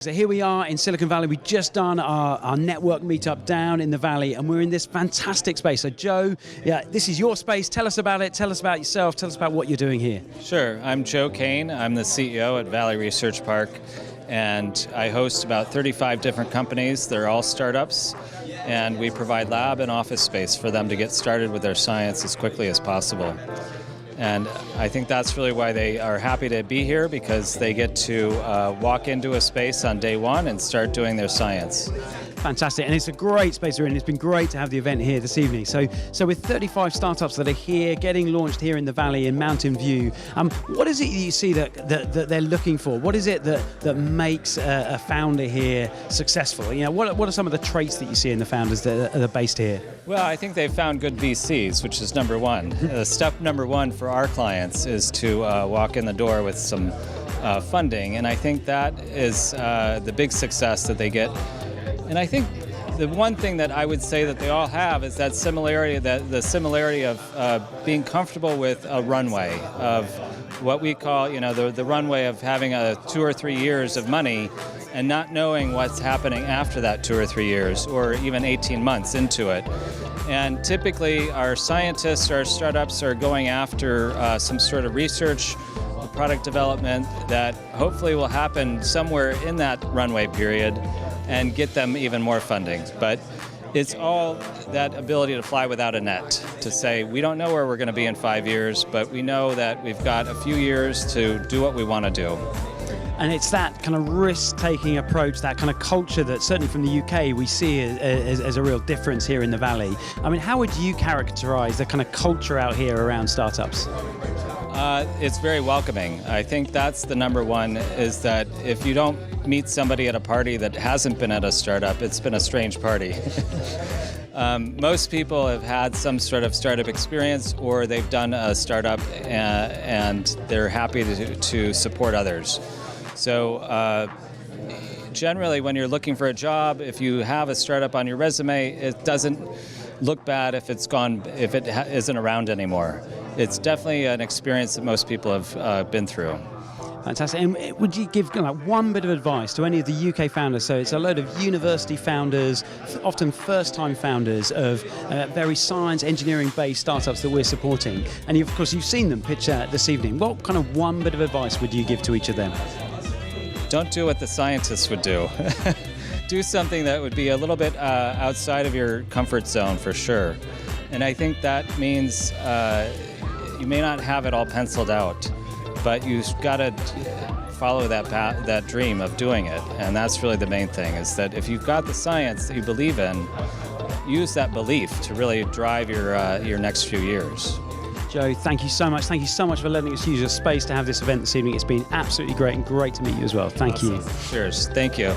So here we are in Silicon Valley. We've just done our network meetup down in the Valley, and we're in this fantastic space. So Joe, this is your space. Tell us about it. Tell us about yourself. Tell us about what you're doing here. Sure. I'm Joe Cain. I'm the CEO at Valley Research Park, and I host about 35 different companies. They're all startups, and we provide lab and office space for them to get started with their science as quickly as possible. And I think that's really why they are happy to be here, because they get to walk into a space on day one and start doing their science. Fantastic, and it's a great space we're in. It's been great to have the event here this evening. So with 35 startups that are here, getting launched here in the Valley in Mountain View, what is it you see that they're looking for? What is it that makes a founder here successful? You know, what are some of the traits that you see in the founders that are based here? Well, I think they've found good VCs, which is number one. Step number one for our clients is to walk in the door with some funding, and I think that is the big success that they get. And I think the one thing that I would say that they all have is that similarity, the similarity of being comfortable with a runway, of what we call, the runway of having 2 or 3 years of money and not knowing what's happening after that 2 or 3 years, or even 18 months into it. And typically our scientists, our startups are going after some sort of research, product development that hopefully will happen somewhere in that runway period and get them even more funding. But it's all that ability to fly without a net, to say we don't know where we're going to be in 5 years, but we know that we've got a few years to do what we want to do. And it's that kind of risk-taking approach, that kind of culture that certainly from the UK we see as a real difference here in the Valley. I mean, how would you characterize the kind of culture out here around startups? It's very welcoming. I think that's the number one, is that if you don't meet somebody at a party that hasn't been at a startup, it's been a strange party. Most people have had some sort of startup experience, or they've done a startup and they're happy to support others. So generally when you're looking for a job, if you have a startup on your resume, it doesn't look bad if it isn't around anymore. It's definitely an experience that most people have been through. Fantastic. And would you give one bit of advice to any of the UK founders? So it's a load of university founders, often first-time founders of very science, engineering-based startups that we're supporting. And of course, you've seen them pitch this evening. What kind of one bit of advice would you give to each of them? Don't do what the scientists would do. Do something that would be a little bit outside of your comfort zone, for sure. And I think that means you may not have it all penciled out, but you've got to follow that path, that dream of doing it. And that's really the main thing, is that if you've got the science that you believe in, use that belief to really drive your next few years. Joe, thank you so much. Thank you so much for letting us use your space to have this event this evening. It's been absolutely great, and great to meet you as well. Thank you. Cheers. Thank you.